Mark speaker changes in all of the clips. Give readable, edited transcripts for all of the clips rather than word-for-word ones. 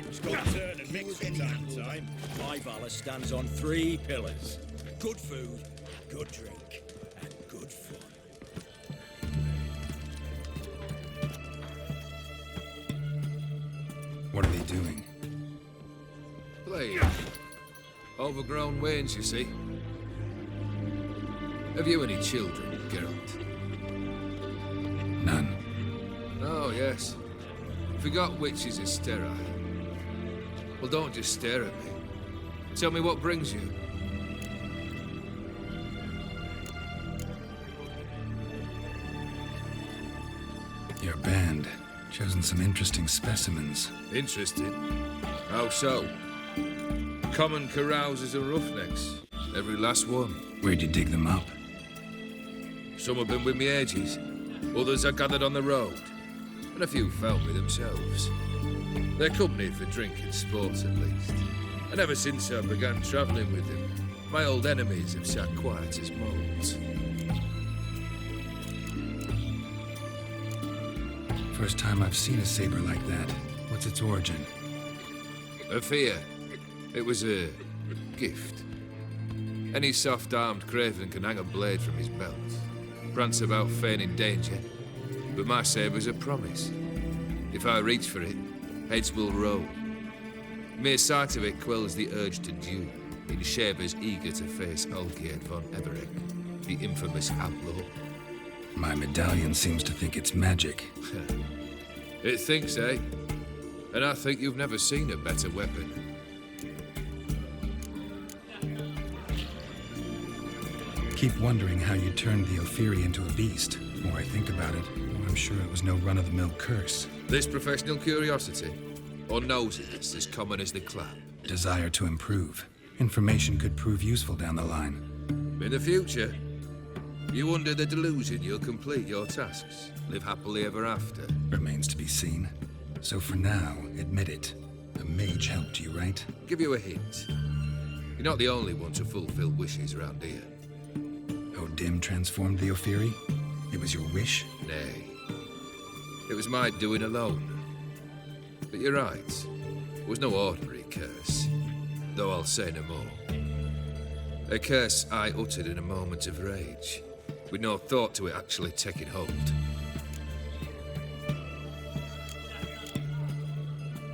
Speaker 1: It's got to turn and mix from time to time. My valour stands on 3 pillars. Good food, good drink, and good fun.
Speaker 2: What are they doing?
Speaker 3: Playing. Overgrown wains, you see. Have you any children, Geralt?
Speaker 2: None.
Speaker 3: Oh, yes. Forgot witches are sterile. Well, don't just stare at me. Tell me what brings you.
Speaker 2: Your band. Chosen some interesting specimens.
Speaker 3: Interested? How so? Common carousers and roughnecks. Every last one.
Speaker 2: Where'd you dig them up?
Speaker 3: Some have been with me ages. Others I gathered on the road. And a few found me themselves. They're company for drinking sports, at least. And ever since I began travelling with them, my old enemies have sat quiet as moles.
Speaker 2: First time I've seen a saber like that. What's its origin?
Speaker 3: A fear. It was a gift. Any soft-armed craven can hang a blade from his belt, prance about feigning danger, but my saber's a promise. If I reach for it, heads will roll. Mere sight of it quells the urge to duel in shavers eager to face Olgierd von Everett, the infamous outlaw.
Speaker 2: My medallion seems to think it's magic.
Speaker 3: It thinks, eh? And I think you've never seen a better weapon.
Speaker 2: Keep wondering how you turned the Ophiri into a beast. The more I think about it, the more I'm sure it was no run-of-the-mill curse.
Speaker 3: This professional curiosity, or nosiness as common as the clap?
Speaker 2: Desire to improve. Information could prove useful down the line.
Speaker 3: In the future, you under the delusion you'll complete your tasks, live happily ever after.
Speaker 2: Remains to be seen. So for now, admit it. A mage helped you, right?
Speaker 3: Give you a hint. You're not the only one to fulfill wishes around here.
Speaker 2: Odim transformed the Ophiri? It was your wish?
Speaker 3: Nay. It was my doing alone. But you're right. It was no ordinary curse. Though I'll say no more. A curse I uttered in a moment of rage, with no thought to it actually taking hold.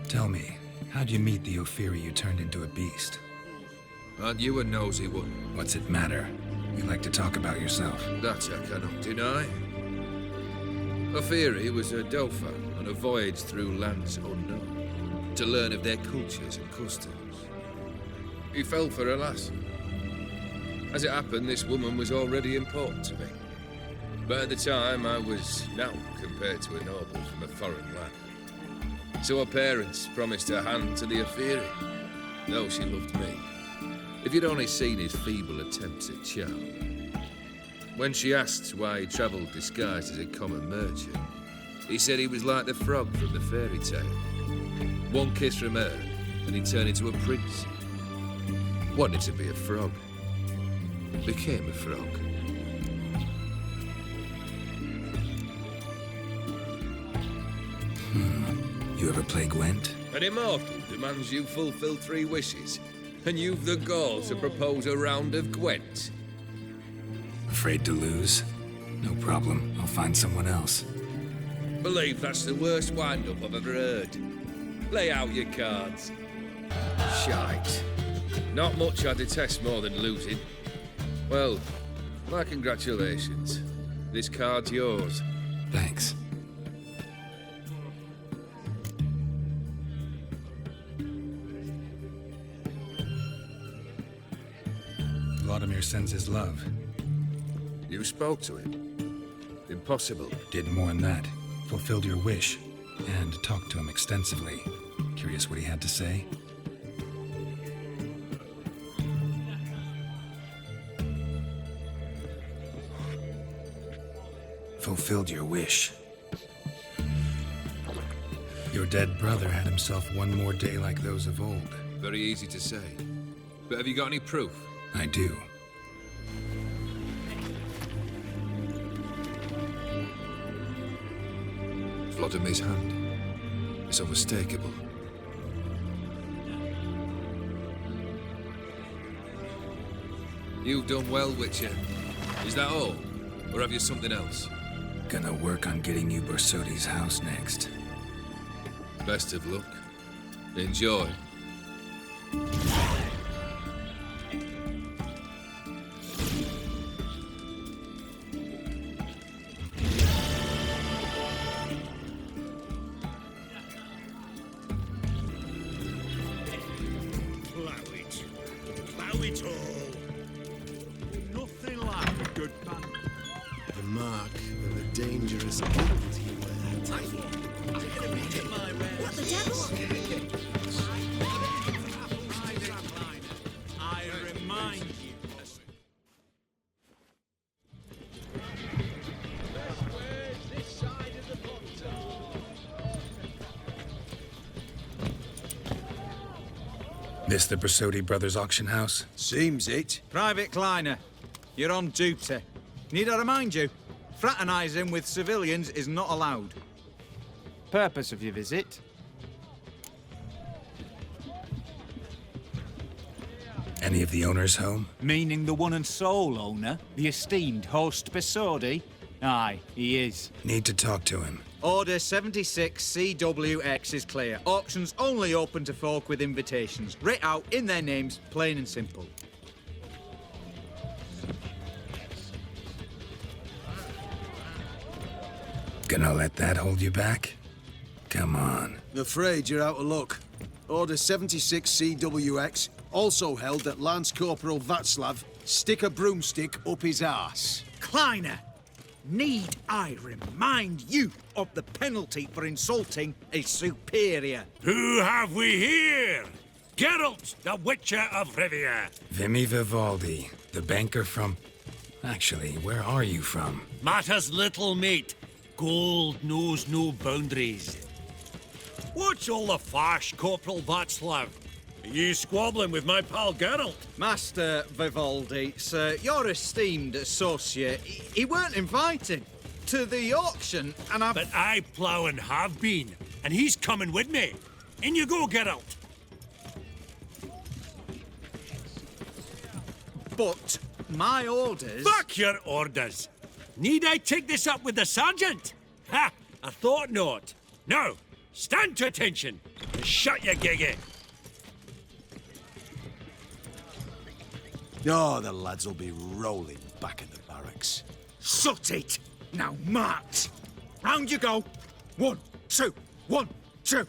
Speaker 2: Tell me, how'd you meet the Ophiri you turned into a beast?
Speaker 3: Aren't you a nosy one?
Speaker 2: What's it matter? You like to talk about yourself.
Speaker 3: That I cannot deny. Ophiri was a dauphin on a voyage through lands unknown, to learn of their cultures and customs. He fell for a lass. As it happened, this woman was already important to me. But at the time, I was naught compared to a noble from a foreign land. So her parents promised her hand to the Ophiri, though she loved me. If you'd only seen his feeble attempts at charm. When she asked why he travelled disguised as a common merchant, he said he was like the frog from the fairy tale. One kiss from her, and he turned into a prince. Wanted to be a frog. Became a frog.
Speaker 2: You ever play Gwent?
Speaker 3: An immortal demands you fulfill 3 wishes, and you've the gall to propose a round of Gwent.
Speaker 2: Afraid to lose? No problem. I'll find someone else.
Speaker 3: Believe that's the worst wind-up I've ever heard. Lay out your cards. Shite. Not much I detest more than losing. Well, my congratulations. This card's yours.
Speaker 2: Thanks. Vladimir sends his love.
Speaker 3: You spoke to him. Impossible.
Speaker 2: Did more than that. Fulfilled your wish. And talked to him extensively. Curious what he had to say? Fulfilled your wish. Your dead brother had himself one more day like those of old.
Speaker 3: Very easy to say. But have you got any proof?
Speaker 2: I do.
Speaker 3: Vladimir's hand. It's unmistakable. You've done well, Witcher. Is that all? Or have you something else?
Speaker 2: Gonna work on getting you Borsodi's house next.
Speaker 3: Best of luck. Enjoy.
Speaker 1: Plough it all. Nothing like a good man.
Speaker 4: The mark of a dangerous guild he wears.
Speaker 5: What the devil?
Speaker 1: I remind you.
Speaker 2: This the Borsodi Brothers auction house?
Speaker 4: Seems it.
Speaker 6: Private Kleiner, you're on duty. Need I remind you? Fraternising with civilians is not allowed. Purpose of your visit?
Speaker 2: Any of the owners home?
Speaker 6: Meaning the one and sole owner, the esteemed host Borsodi? Aye, he is.
Speaker 2: Need to talk to him.
Speaker 6: Order 76 CWX is clear. Auctions only open to folk with invitations. Writ out in their names, plain and simple.
Speaker 2: Gonna let that hold you back? Come on.
Speaker 4: Afraid you're out of luck. Order 76 CWX also held that Lance Corporal Václav stick a broomstick up his arse.
Speaker 6: Kleiner, need I remind you of the penalty for insulting a superior?
Speaker 1: Who have we here? Geralt, the Witcher of Rivia.
Speaker 2: Vimy Vivaldi, the banker from... Actually, where are you from?
Speaker 1: Matters little, mate. Gold knows no boundaries. What's all the fash, Corporal Václav? Are you squabbling with my pal Geralt?
Speaker 6: Master Vivaldi, sir, your esteemed associate, he weren't invited to the auction, and I've...
Speaker 1: But I plough and have been, and he's coming with me. In you go, Geralt.
Speaker 6: But my orders...
Speaker 1: Back your orders. Need I take this up with the sergeant? Ha! I thought not. Now, stand to attention. Shut your giggy.
Speaker 4: Oh, the lads will be rolling back in the barracks.
Speaker 6: Shut it! Now march! Round you go! 1, 2, 1, 2!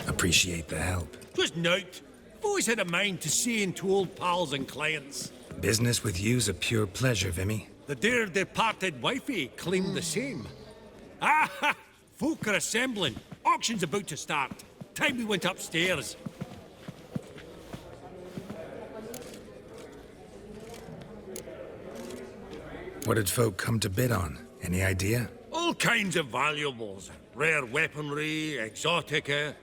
Speaker 2: Appreciate the help.
Speaker 1: Twas nowt. Always had a mind to see into old pals and clients.
Speaker 2: Business with you's a pure pleasure, Vimy.
Speaker 1: The dear departed wifey claimed the same. Ah ha! Folk are assembling. Auction's about to start. Time we went upstairs.
Speaker 2: What did folk come to bid on? Any idea?
Speaker 1: All kinds of valuables. Rare weaponry, exotica.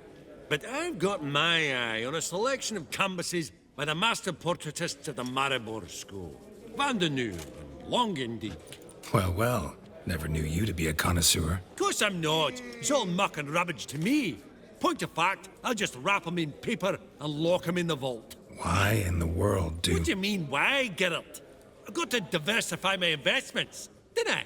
Speaker 1: But I've got my eye on a selection of canvases by the master portraitists of the Maribor School. Van de Nieuw and Longendijk.
Speaker 2: Well, well. Never knew you to be a connoisseur.
Speaker 1: Of course I'm not. It's all muck and rubbish to me. Point of fact, I'll just wrap 'em in paper and lock 'em in the vault.
Speaker 2: Why in the world do...
Speaker 1: What do you mean, why, Geralt? I've got to diversify my investments, didn't I?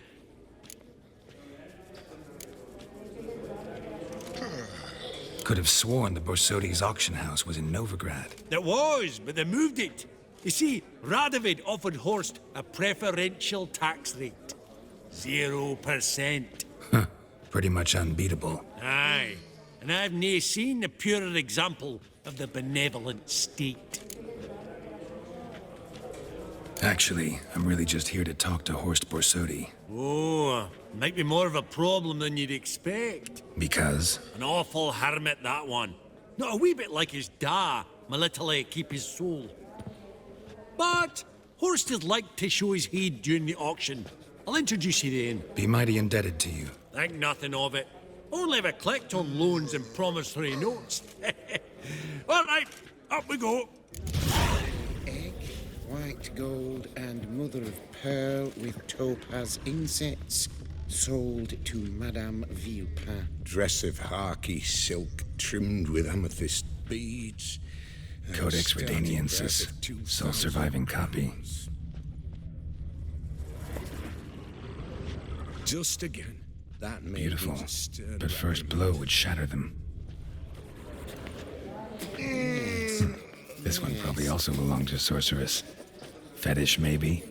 Speaker 2: Could have sworn the Borsodi's auction house was in Novigrad.
Speaker 1: It was, but they moved it. You see, Radovid offered Horst a preferential tax rate. 0%.
Speaker 2: Huh. Pretty much unbeatable.
Speaker 1: Aye. And I've nae seen a purer example of the benevolent state.
Speaker 2: Actually, I'm really just here to talk to Horst Borsodi.
Speaker 1: Oh, might be more of a problem than you'd expect.
Speaker 2: Because?
Speaker 1: An awful hermit, that one. Not a wee bit like his da, my little keep his soul. But Horst is like to show his heed during the auction. I'll introduce you then.
Speaker 2: Be mighty indebted to you.
Speaker 1: Think nothing of it. Only if I collect on loans and promissory notes. All right, up we go.
Speaker 5: white gold and mother of pearl with topaz insets. Sold to Madame Villepin.
Speaker 7: Dress of harky silk trimmed with amethyst beads.
Speaker 2: Codex Redaniensis, sole surviving copy.
Speaker 7: Just again. That maid
Speaker 2: Beautiful,
Speaker 7: was a stern
Speaker 2: but first blow would shatter them. This one probably also belonged to Sorceress. Fetish, maybe?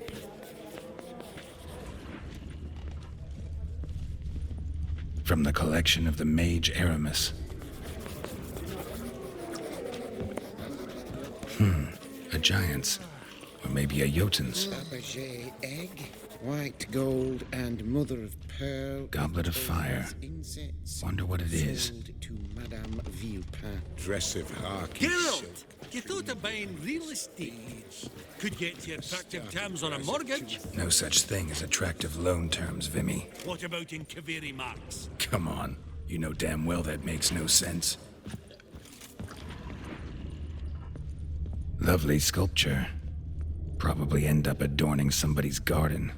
Speaker 2: From the collection of the mage Aramis. A giant's. Or maybe a Jotun's.
Speaker 5: Fabergé egg, white gold and mother of pearl.
Speaker 2: Goblet of fire.
Speaker 5: Insets.
Speaker 2: Wonder what it is.
Speaker 5: Sold to Madame Villepin.
Speaker 7: Dress of harky silk.
Speaker 1: Geralt, you thought of buying real estate? Could get you attractive terms on a mortgage?
Speaker 2: No such thing as attractive loan terms, Vimy.
Speaker 1: What about in Kaveri marks?
Speaker 2: Come on. You know damn well that makes no sense. Lovely sculpture. Probably end up adorning somebody's garden.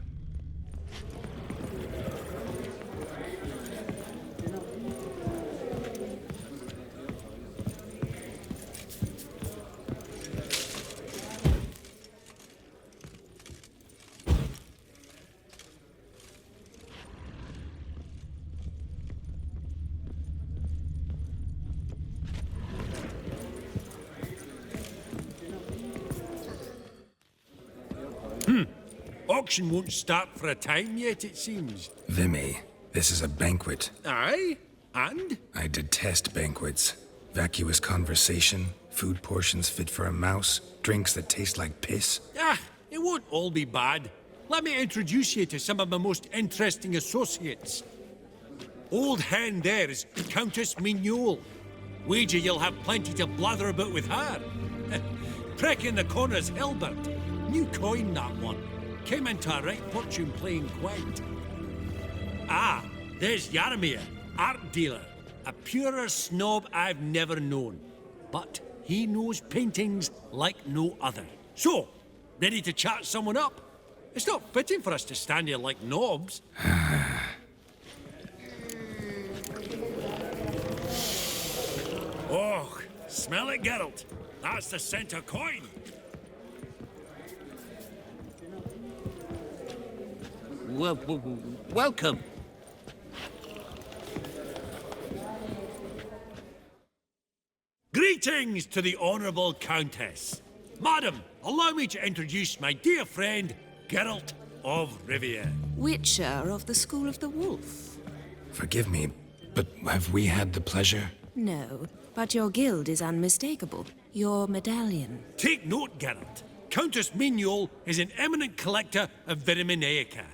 Speaker 1: Auction won't start for a time yet, it seems.
Speaker 2: Vimy, this is a banquet.
Speaker 1: Aye? And?
Speaker 2: I detest banquets. Vacuous conversation, food portions fit for a mouse, drinks that taste like piss.
Speaker 1: Ah, it won't all be bad. Let me introduce you to some of my most interesting associates. Old hen there is Countess Mignole. Wager you'll have plenty to blather about with her. Prick in the corner's Hilbert. New coin, that one. Came into a right fortune playing quite. Ah, there's Yaramir, art dealer. A purer snob I've never known. But he knows paintings like no other. So, ready to chat someone up? It's not fitting for us to stand here like knobs. Oh, smell it, Geralt. That's the scent of coin. Welcome. Greetings to the Honourable Countess. Madam, allow me to introduce my dear friend, Geralt of Rivia.
Speaker 8: Witcher of the School of the Wolf.
Speaker 2: Forgive me, but have we had the pleasure?
Speaker 8: No, but your guild is unmistakable. Your medallion.
Speaker 1: Take note, Geralt. Countess Mignole is an eminent collector of Viriminaica.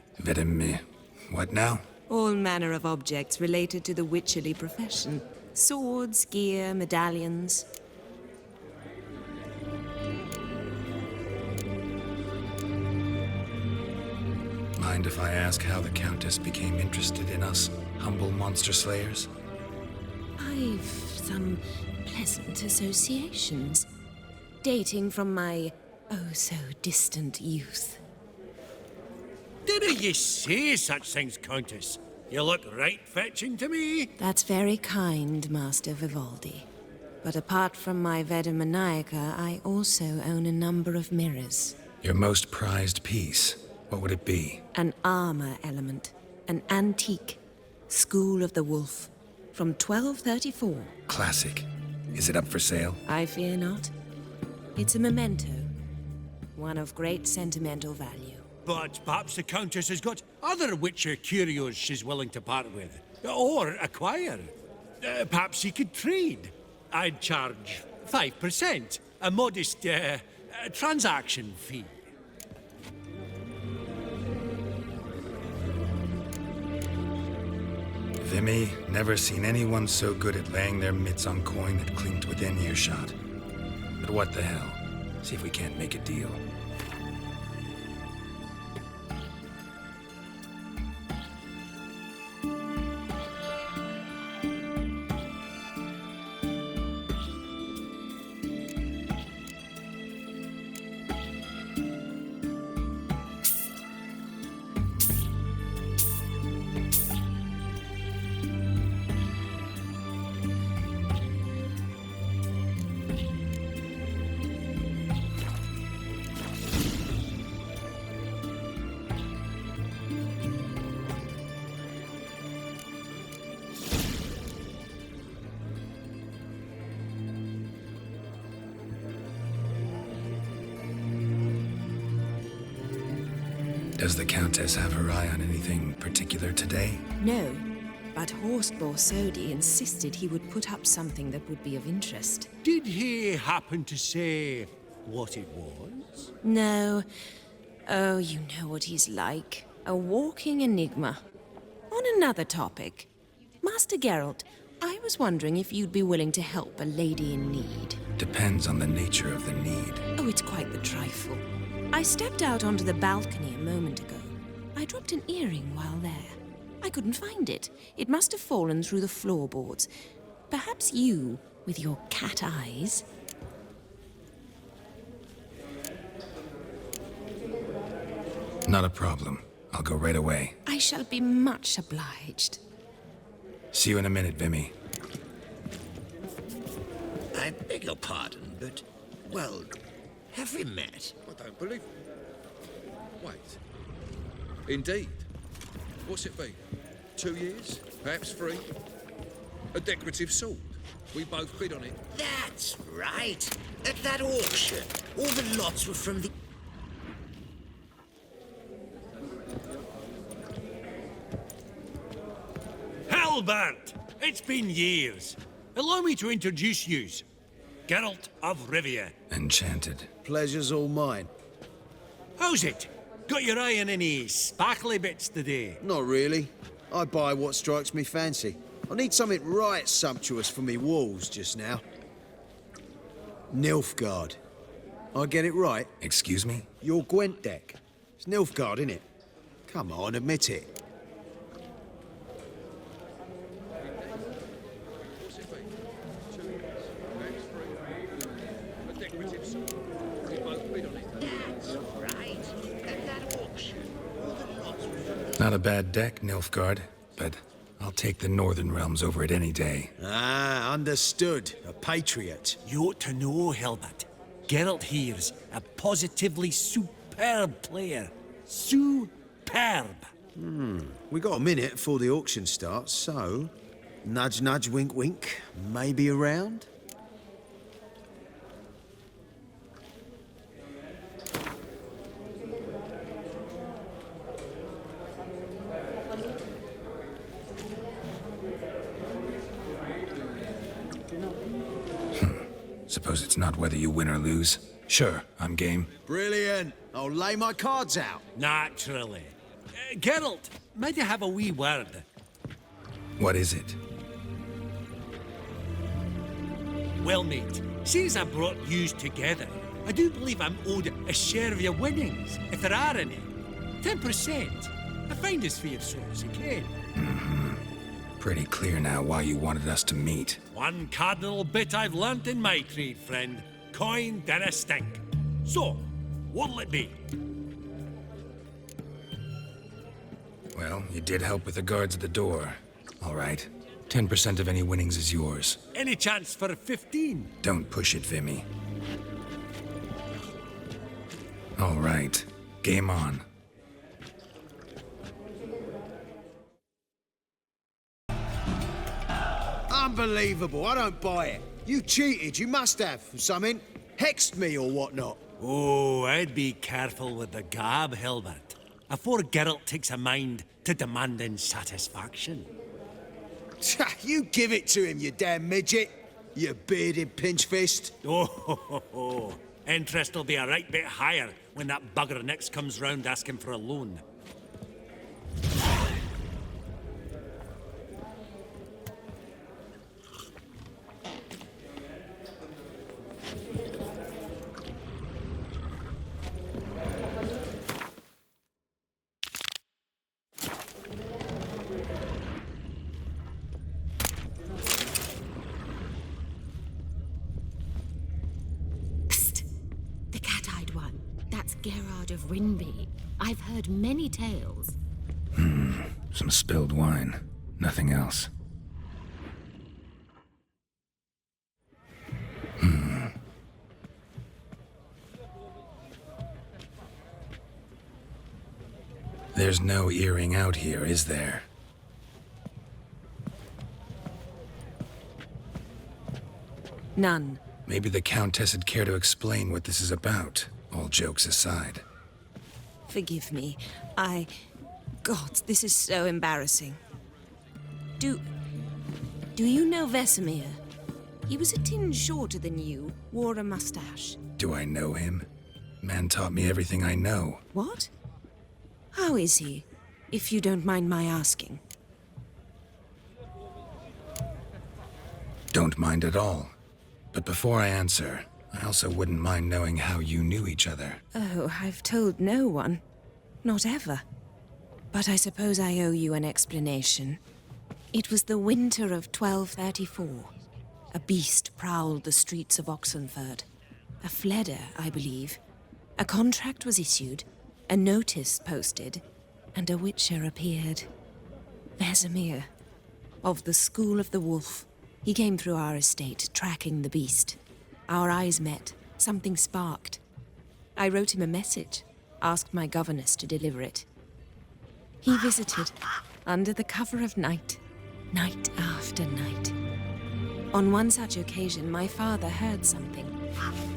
Speaker 2: What now?
Speaker 8: All manner of objects related to the witcherly profession. Swords, gear, medallions.
Speaker 2: Mind if I ask how the Countess became interested in us, humble monster slayers?
Speaker 8: I've some pleasant associations, dating from my oh-so-distant youth.
Speaker 1: Didn't you say such things, Countess? You look right fetching to me.
Speaker 8: That's very kind, Master Vivaldi. But apart from my Viriminaica, I also own a number of mirrors.
Speaker 2: Your most prized piece, what would it be?
Speaker 8: An armor element, an antique, School of the Wolf, from 1234.
Speaker 2: Classic. Is it up for sale?
Speaker 8: I fear not. It's a memento, one of great sentimental value.
Speaker 1: But perhaps the Countess has got other Witcher curios she's willing to part with. Or acquire. Perhaps you could trade. I'd charge 5%. A modest transaction fee.
Speaker 2: Vimy, never seen anyone so good at laying their mitts on coin that clinked within earshot. But what the hell? See if we can't make a deal. Does the Countess have her eye on anything particular today?
Speaker 8: No, but Horst Borsodi insisted he would put up something that would be of interest.
Speaker 1: Did he happen to say what it was?
Speaker 8: No. Oh, you know what he's like. A walking enigma. On another topic, Master Geralt, I was wondering if you'd be willing to help a lady in need.
Speaker 2: Depends on the nature of the need.
Speaker 8: Oh, it's quite the trifle. I stepped out onto the balcony a moment ago. I dropped an earring while there. I couldn't find it. It must have fallen through the floorboards. Perhaps you, with your cat eyes...
Speaker 2: Not a problem. I'll go right away.
Speaker 8: I shall be much obliged.
Speaker 2: See you in a minute, Vimy.
Speaker 9: I beg your pardon, but, well, have we met?
Speaker 3: I don't believe it. Wait. Indeed. What's it been? 2 years? Perhaps 3? A decorative sword. We both bid on it.
Speaker 9: That's right. At that auction, all the lots were from the...
Speaker 1: Halbert! It's been years. Allow me to introduce yous. Geralt of Rivia.
Speaker 2: Enchanted.
Speaker 4: Pleasure's all mine.
Speaker 1: How's it? Got your eye on any sparkly bits today?
Speaker 4: Not really. I buy what strikes me fancy. I need something right sumptuous for me walls just now. Nilfgaard. I get it right?
Speaker 2: Excuse me?
Speaker 4: Your Gwent deck. It's Nilfgaard, innit? Come on, admit it.
Speaker 3: What's it been? 2 years? Perhaps 3? A decorative sword. We both bid on it.
Speaker 9: That's right. At that auction, all the lots were from the...
Speaker 2: Not a bad deck, Nilfgaard, but I'll take the Northern Realms over it any day.
Speaker 4: Ah, understood. A patriot.
Speaker 1: You ought to know, Halbert. Geralt here's a positively superb player. Superb.
Speaker 4: We got a minute before the auction starts, so... Nudge, nudge, wink, wink. Maybe around?
Speaker 2: Suppose it's not whether you win or lose. Sure, I'm game.
Speaker 4: Brilliant. I'll lay my cards out.
Speaker 1: Naturally. Geralt, might I have a wee word?
Speaker 2: What is it?
Speaker 1: Well, mate, since I brought yous together, I do believe I'm owed a share of your winnings, if there are any. 10%. I find this for your souls again.
Speaker 2: Pretty clear now why you wanted us to meet.
Speaker 1: One cardinal bit I've learnt in my trade, friend. Coin dinna stink. So, what'll it be?
Speaker 2: Well, you did help with the guards at the door. All right. 10% of any winnings is yours.
Speaker 1: Any chance for 15?
Speaker 2: Don't push it, Vimy. All right. Game on.
Speaker 4: Unbelievable. I don't buy it. You cheated. You must have. Something. Hexed me or whatnot.
Speaker 1: Oh, I'd be careful with the gab, Hilbert. Afore Geralt takes a mind to demanding satisfaction.
Speaker 4: You give it to him, you damn midget. You bearded pinchfist.
Speaker 1: Oh, interest will be a right bit higher when that bugger next comes round asking for a loan.
Speaker 8: Gerard of Rinby. I've heard many tales.
Speaker 2: Some spilled wine. Nothing else. There's no earring out here, is there?
Speaker 8: None.
Speaker 2: Maybe the Countess would care to explain what this is about, all jokes aside.
Speaker 8: Forgive me. God, this is so embarrassing. Do you know Vesemir? He was a tinge shorter than you, wore a mustache.
Speaker 2: Do I know him? Man taught me everything I know.
Speaker 8: What? How is he, if you don't mind my asking?
Speaker 2: Don't mind at all. But before I answer, I also wouldn't mind knowing how you knew each other.
Speaker 8: Oh, I've told no one. Not ever. But I suppose I owe you an explanation. It was the winter of 1234. A beast prowled the streets of Oxenford. A fledder, I believe. A contract was issued, a notice posted, and a witcher appeared. Vesemir, of the School of the Wolf. He came through our estate, tracking the beast. Our eyes met. Something sparked. I wrote him a message, asked my governess to deliver it. He visited, under the cover of night, night after night. On one such occasion, my father heard something.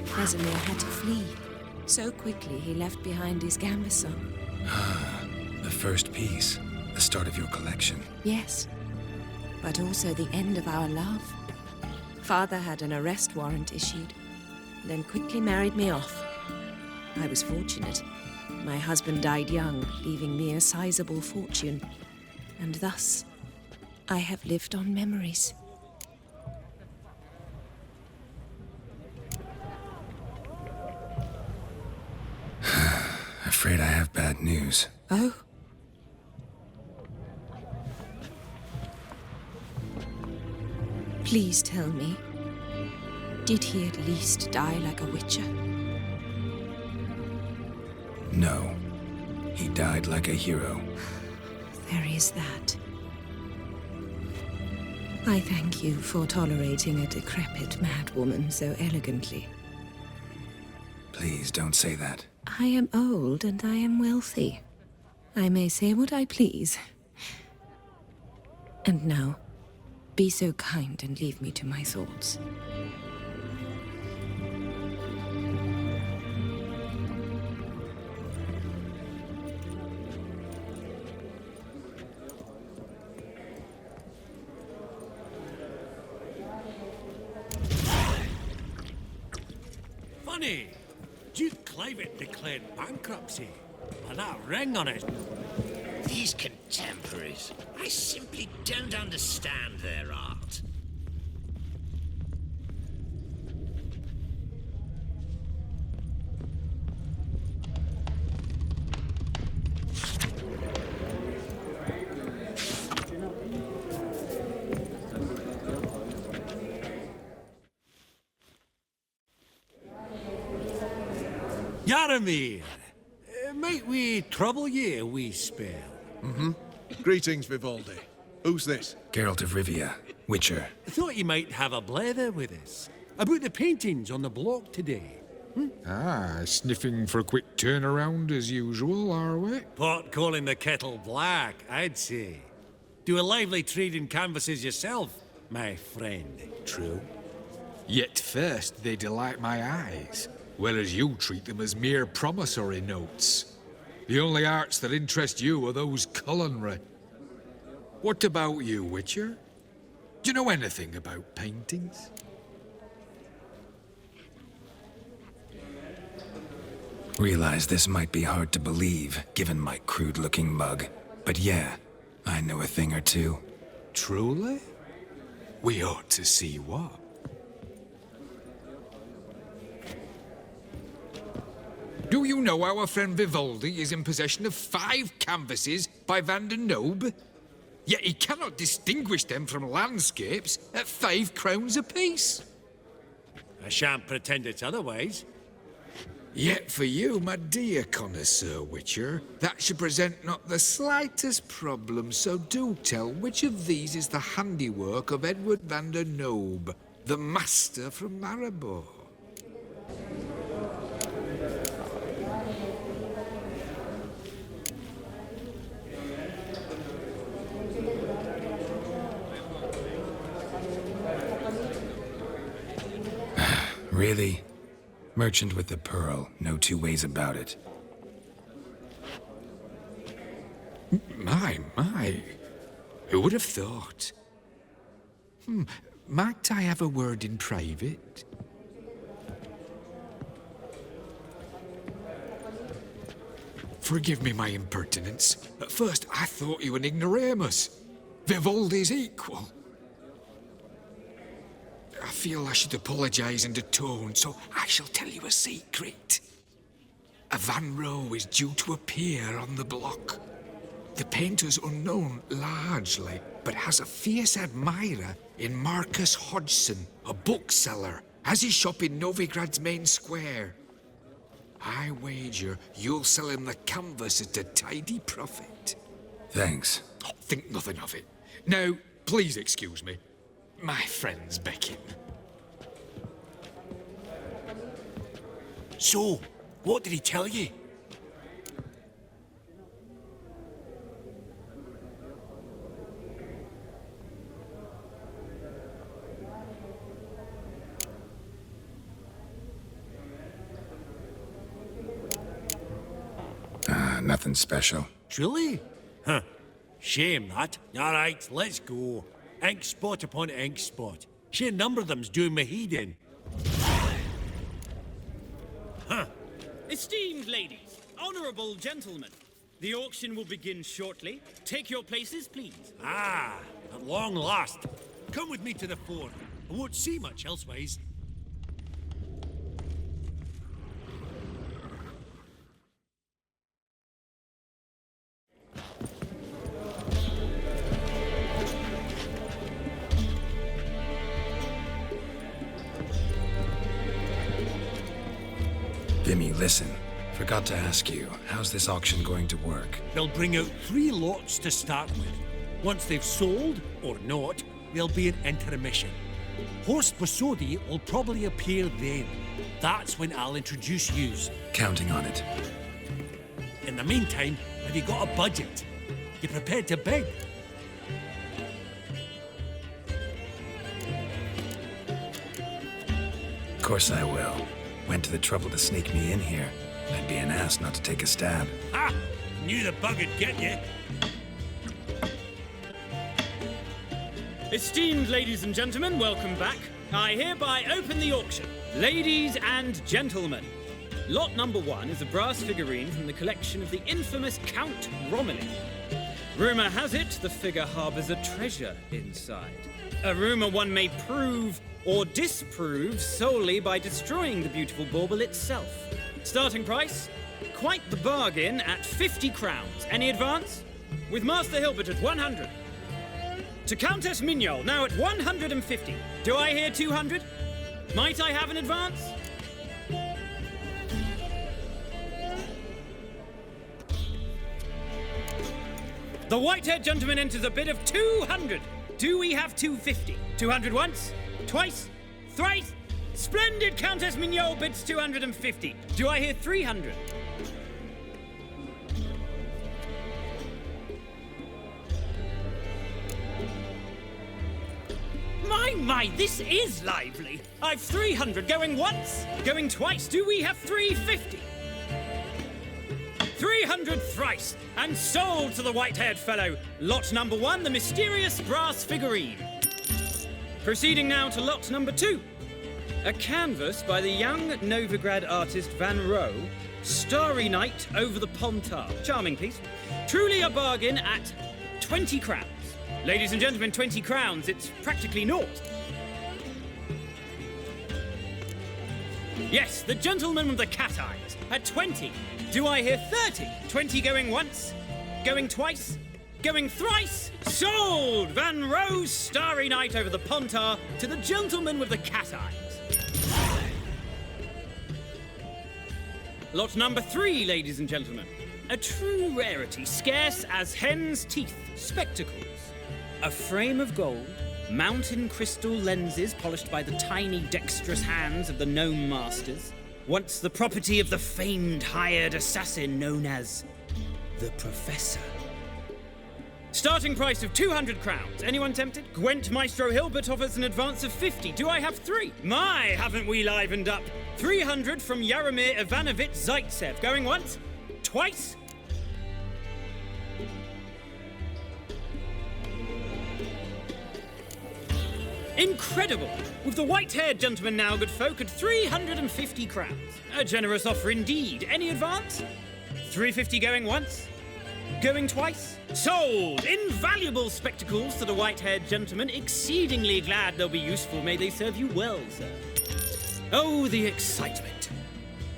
Speaker 8: Vesemir had to flee. So quickly, he left behind his gambeson.
Speaker 2: The first piece, the start of your collection.
Speaker 8: Yes, but also the end of our love. Father had an arrest warrant issued, then quickly married me off. I was fortunate. My husband died young, leaving me a sizable fortune. And thus, I have lived on memories.
Speaker 2: Afraid I have bad news.
Speaker 8: Oh? Please tell me, did he at least die like a witcher?
Speaker 2: No. He died like a hero.
Speaker 8: There is that. I thank you for tolerating a decrepit madwoman so elegantly.
Speaker 2: Please don't say that.
Speaker 8: I am old and I am wealthy. I may say what I please. And now, be so kind and leave me to my thoughts.
Speaker 1: Funny, Duke Clivet declared bankruptcy, and that ring on it.
Speaker 9: These contemporaries, I simply don't understand their art.
Speaker 1: Yaramir, might we trouble ye a wee spell?
Speaker 4: Greetings, Vivaldi. Who's this?
Speaker 2: Geralt of Rivia, Witcher.
Speaker 1: I thought you might have a blether with us about the paintings on the block today.
Speaker 10: Sniffing for a quick turnaround as usual, are we?
Speaker 1: Pot calling the kettle black, I'd say. Do a lively trade in canvases yourself, my friend.
Speaker 10: True. Yet first they delight my eyes, whereas you treat them as mere promissory notes. The only arts that interest you are those culinary. What about you, Witcher? Do you know anything about paintings?
Speaker 2: Realize this might be hard to believe, given my crude-looking mug. But yeah, I know a thing or two.
Speaker 10: Truly? We ought to see what. Do you know our friend Vivaldi is in possession of 5 canvases by Van der Nobe? Yet he cannot distinguish them from landscapes at 5 crowns apiece.
Speaker 1: I shan't pretend it's otherwise.
Speaker 10: Yet for you, my dear connoisseur Witcher, that should present not the slightest problem, so do tell which of these is the handiwork of Edward van der Nobe, the master from Maribor.
Speaker 2: Really? Merchant with the pearl, no two ways about it.
Speaker 10: My. Who would have thought? Might I have a word in private? Forgive me my impertinence. At first, I thought you an ignoramus. Vivaldi's equal. I feel I should apologize and atone, so I shall tell you a secret. A Van Rohe is due to appear on the block. The painter's unknown, largely, but has a fierce admirer in Marcus Hodgson, a bookseller, has his shop in Novigrad's main square. I wager you'll sell him the canvas at a tidy profit.
Speaker 2: Thanks.
Speaker 10: Oh, think nothing of it. Now, please excuse me. My friend's beckon.
Speaker 1: So, what did he tell you?
Speaker 2: Nothing special.
Speaker 1: Truly? Huh. Shame that. All right, let's go. Ink spot upon ink spot. Sheer number of them's doing me heed in. Huh.
Speaker 11: Esteemed ladies, honourable gentlemen, the auction will begin shortly. Take your places, please.
Speaker 1: Ah, at long last. Come with me to the fore. I won't see much elsewise.
Speaker 2: Vimy, listen. Forgot to ask you, how's this auction going to work?
Speaker 1: They'll bring out 3 lots to start with. Once they've sold, or not, there'll be an intermission. Horst Basodi will probably appear then. That's when I'll introduce yous.
Speaker 2: Counting on it.
Speaker 1: In the meantime, have you got a budget? You prepared to bid?
Speaker 2: Of course I will. Went to the trouble to sneak me in here. I'd be an ass not to take a stab.
Speaker 1: Ha! Knew the bug would get you.
Speaker 11: Esteemed ladies and gentlemen, welcome back. I hereby open the auction. Ladies and gentlemen, lot number 1 is a brass figurine from the collection of the infamous Count Romilly. Rumour has it the figure harbours a treasure inside. A rumour one may prove or disprove solely by destroying the beautiful bauble itself. Starting price? Quite the bargain at 50 crowns. Any advance? With Master Hilbert at 100. To Countess Mignol, now at 150. Do I hear 200? Might I have an advance? The white-haired gentleman enters a bid of 200. Do we have 250? 200 once? Twice? Thrice? Splendid! Countess Mignol bids 250. Do I hear 300? My, this is lively. I've 300 going once, going twice. Do we have 350? 300 thrice, and sold to the white-haired fellow. Lot number 1, the mysterious brass figurine. Proceeding now to lot number 2. A canvas by the young Novigrad artist Van Rohe, Starry Night over the Pontar. Charming piece. Truly a bargain at 20 crowns. Ladies and gentlemen, 20 crowns, it's practically naught. Yes, the gentleman with the cat eyes, at 20. Do I hear 30? 20 going once, going twice, going thrice? Sold! Van Rohe's Starry Night over the Pontar to the gentleman with the cat eyes. Lot number 3, ladies and gentlemen. A true rarity, scarce as hen's teeth. Spectacles. A frame of gold, mountain crystal lenses polished by the tiny dexterous hands of the gnome masters. Once the property of the famed hired assassin known as the Professor. Starting price of 200 crowns. Anyone tempted? Gwent Maestro Hilbert offers an advance of 50. Do I have 3? My, haven't we livened up? 300 from Yaromir Ivanovich Zaitsev. Going once? Twice? Incredible! With the white-haired gentleman now, good folk, at 350 crowns. A generous offer indeed. Any advance? 350 going once? Going twice? Sold! Invaluable spectacles to the white-haired gentleman. Exceedingly glad they'll be useful. May they serve you well, sir. Oh, the excitement.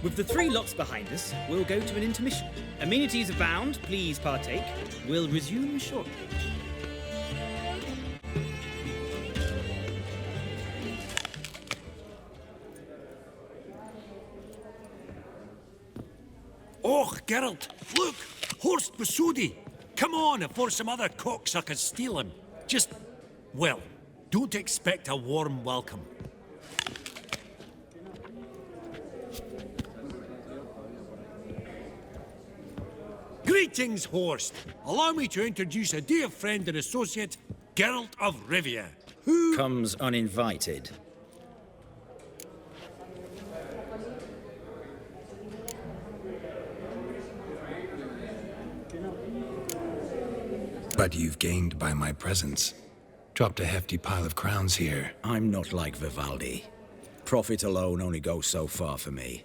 Speaker 11: With the 3 lots behind us, we'll go to an intermission. Amenities abound. Please partake. We'll resume shortly.
Speaker 1: Oh, Geralt, look! Horst Masudi! Come on before some other cocksuckers steal him. Just, well, don't expect a warm welcome. Greetings, Horst. Allow me to introduce a dear friend and associate, Geralt of Rivia, who
Speaker 12: comes uninvited.
Speaker 2: But you've gained by my presence. Dropped a hefty pile of crowns here.
Speaker 12: I'm not like Vivaldi. Profit alone only goes so far for me.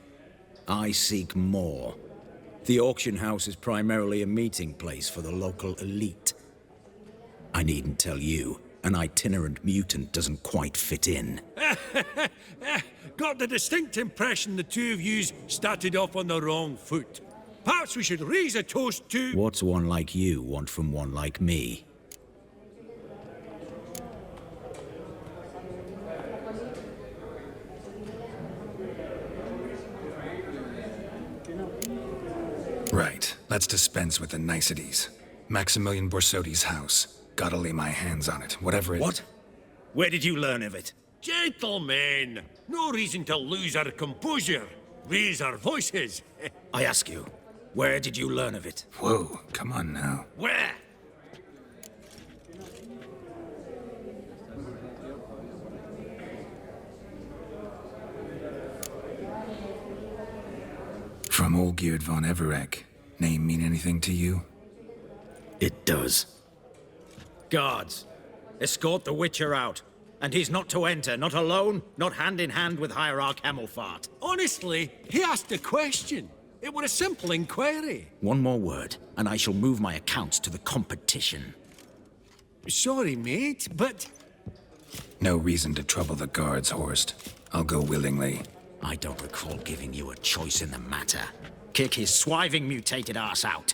Speaker 12: I seek more. The auction house is primarily a meeting place for the local elite. I needn't tell you, an itinerant mutant doesn't quite fit in.
Speaker 1: Got the distinct impression the two of yous started off on the wrong foot. Perhaps we should raise a toast to...
Speaker 12: What's one like you want from one like me?
Speaker 2: Right. Let's dispense with the niceties. Maximilian Borsodi's house. Gotta lay my hands on it, whatever it...
Speaker 12: What? Where did you learn of it?
Speaker 1: Gentlemen, no reason to lose our composure. Raise our voices.
Speaker 12: I ask you, where did you learn of it?
Speaker 2: Whoa, come on now.
Speaker 1: Where?
Speaker 2: From Olgierd von Everek. Name mean anything to you?
Speaker 12: It does. Guards, escort the Witcher out. And he's not to enter, not alone, not hand in hand with Hierarch Hammelfart.
Speaker 1: Honestly, he asked a question. It were a simple inquiry.
Speaker 12: One more word, and I shall move my accounts to the competition.
Speaker 1: Sorry, mate, but...
Speaker 2: No reason to trouble the guards, Horst. I'll go willingly.
Speaker 12: I don't recall giving you a choice in the matter. Kick his swiving mutated ass out.